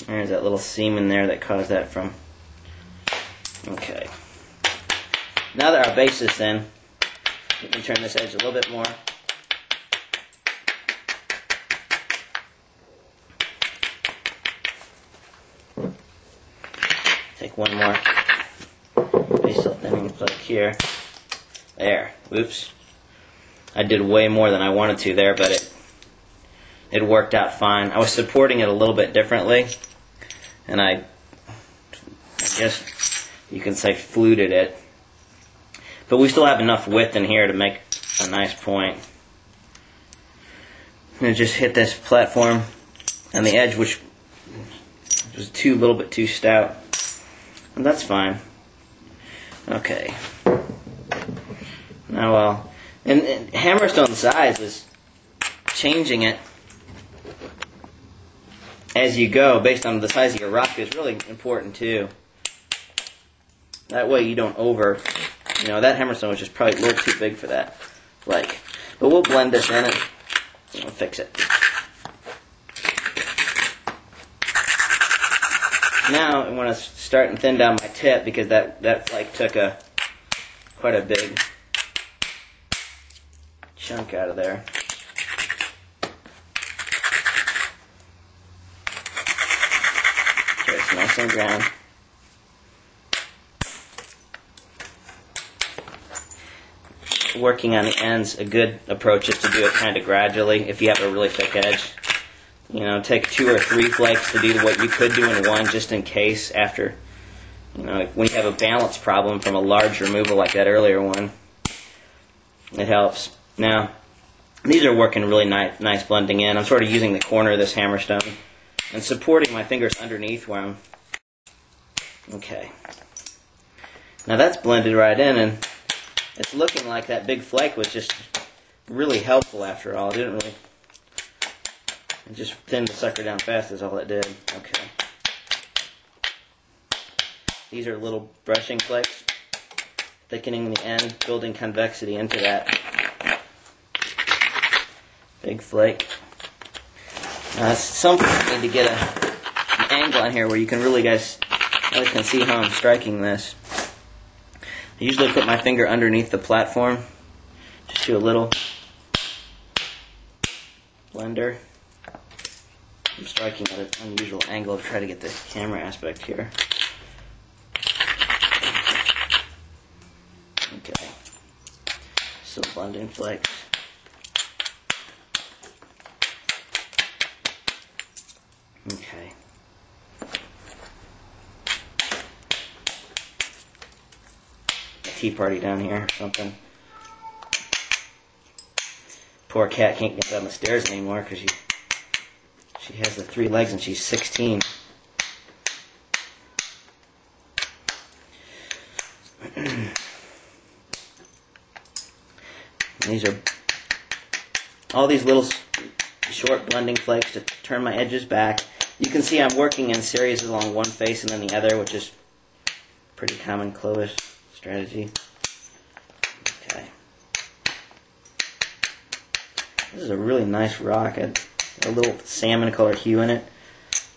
There's that little seam in there that caused that from. Okay. Now that our base is thin, we can turn this edge a little bit more. Take one more base thinning plug here. There. Oops. I did way more than I wanted to there, but it worked out fine. I was supporting it a little bit differently, and I guess you can say fluted it. But we still have enough width in here to make a nice point. I'm going to just hit this platform on the edge, which was a little bit too stout. And that's fine. Okay. Now, and hammerstone size is changing it as you go based on the size of your rock is really important too. That way you don't that hammerstone was just probably a little too big for that flake. But we'll blend this in and fix it. Now I want to start and thin down my tip because that flake took quite a big chunk out of there. Okay, it's nice and ground. Working on the ends, a good approach is to do it kind of gradually if you have a really thick edge. Take 2 or 3 flakes to do what you could do in one just in case after, when you have a balance problem from a large removal like that earlier one. It helps. Now, these are working really nice blending in. I'm sort of using the corner of this hammerstone and supporting my fingers underneath where I'm. Okay. Now that's blended right in, and it's looking like that big flake was just really helpful after all. It just thinned the sucker down fast is all it did. Okay. These are little brushing flakes, thickening the end, building convexity into that big flake. At some point I need to get an angle on here where you can really can see how I'm striking this. I usually put my finger underneath the platform, just do a little blender. I'm striking at an unusual angle to try to get the camera aspect here. Okay, still blending flakes. Okay. Tea party down here or something. Poor cat can't get down the stairs anymore because she has the 3 legs and she's 16. These are all these little short blending flakes to turn my edges back. You can see I'm working in series along one face and then the other, which is pretty common clovis strategy. Okay. This is a really nice rock. A little salmon color hue in it.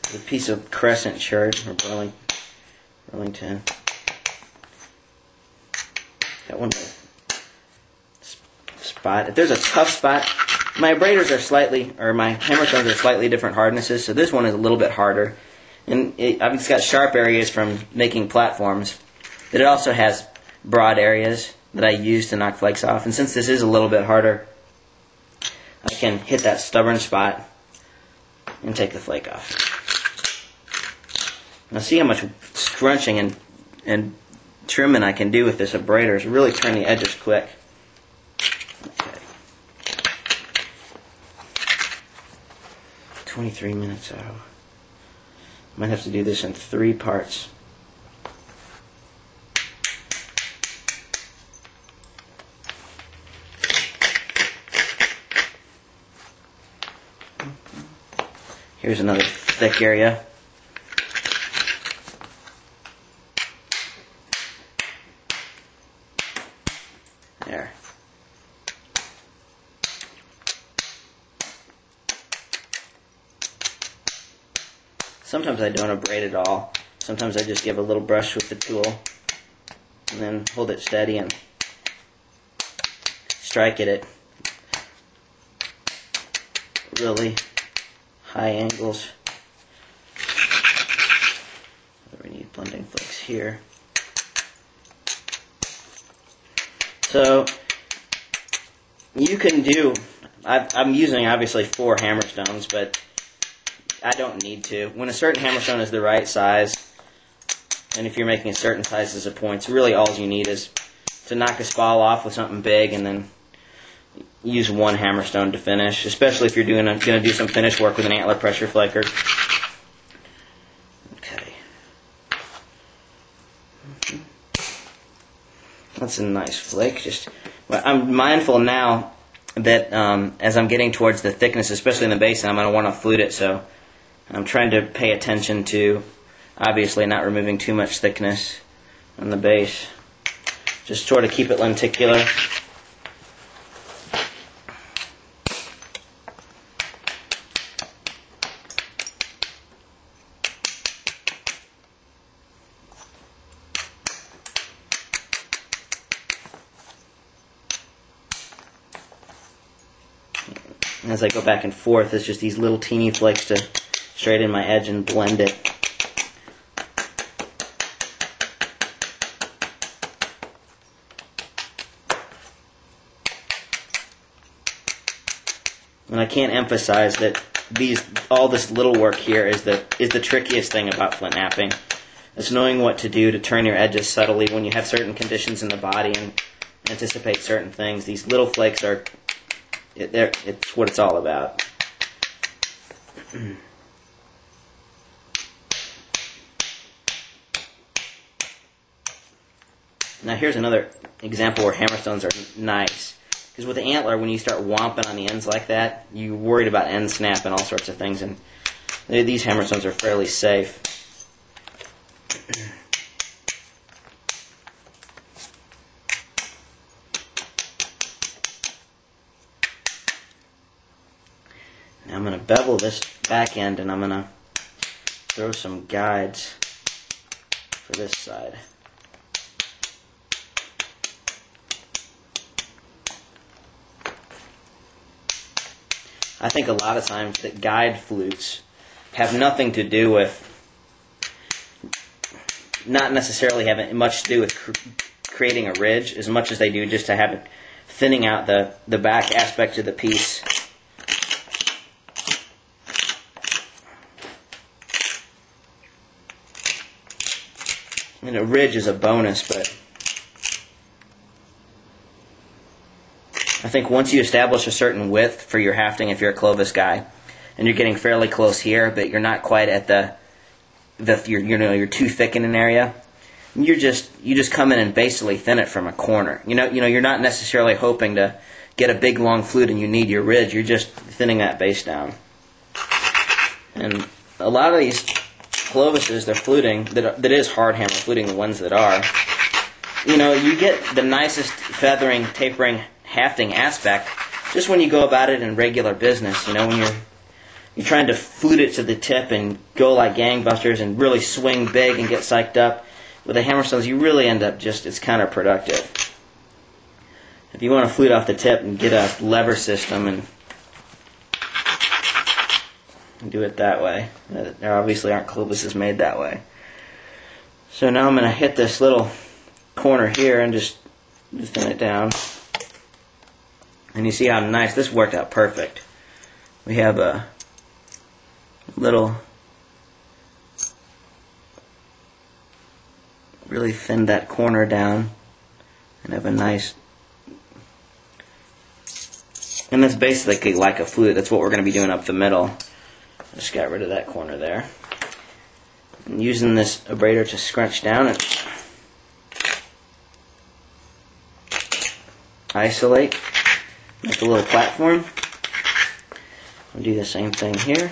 There's a piece of crescent shard or Burlington. Got one spot. If there's a tough spot, my abraders are my hammerstones are slightly different hardnesses, so this one is a little bit harder. And it's got sharp areas from making platforms, but it also has broad areas that I use to knock flakes off. And since this is a little bit harder, I can hit that stubborn spot and take the flake off. Now see how much scrunching and trimming I can do with this abrader. It's really turn the edges quick. Okay. 23 minutes out. Might have to do this in 3 parts. Here's another thick area. There. Sometimes I don't abrade at all. Sometimes I just give a little brush with the tool and then hold it steady and strike it at really high angles. We need blending flakes here. So you can do, I'm using obviously 4 hammerstones, but I don't need to. When a certain hammerstone is the right size, and if you're making a certain sizes of points, really all you need is to knock a spall off with something big and then use 1 hammerstone to finish, especially if you're going to do some finish work with an antler pressure flaker. Okay. That's a nice flake. I'm mindful now that as I'm getting towards the thickness, especially in the base, I'm going to want to flute it, so I'm trying to pay attention to obviously not removing too much thickness on the base. Just sort of keep it lenticular. As I go back and forth, it's just these little teeny flakes to straighten my edge and blend it. And I can't emphasize that all this little work here is the trickiest thing about flint knapping. It's knowing what to do to turn your edges subtly when you have certain conditions in the body and anticipate certain things. These little flakes are it's what it's all about. Now here's another example where hammerstones are nice. Because with the antler, when you start womping on the ends like that, you're worried about end snap and all sorts of things, and these hammerstones are fairly safe. Now I'm going to bevel this back end, and I'm going to throw some guides for this side. I think a lot of times that guide flutes have nothing to do with, not necessarily having much to do with creating a ridge as much as they do just to have it thinning out the back aspect of the piece. And a ridge is a bonus, but I think once you establish a certain width for your hafting, if you're a clovis guy, and you're getting fairly close here, but you're not quite at you're too thick in an area, you just come in and basically thin it from a corner. You're not necessarily hoping to get a big long flute and you need your ridge. You're just thinning that base down. And a lot of these clovises, they're fluting that is hard hammer fluting, the ones that are. You get the nicest feathering, tapering, hafting aspect just when you go about it in regular business. When you're trying to flute it to the tip and go like gangbusters and really swing big and get psyched up. With the hammerstones, you really end up it's counterproductive. If you want to flute off the tip and get a lever system and do it that way, there obviously aren't clovises made that way. So now I'm going to hit this little corner here and just thin it down. And you see how nice this worked out perfect. We have a little, really thinned that corner down and have a nice, and that's basically like a flute. That's what we're going to be doing up the middle. Just got rid of that corner there. And using this abrader to scrunch down and isolate, make a little platform. We'll do the same thing here.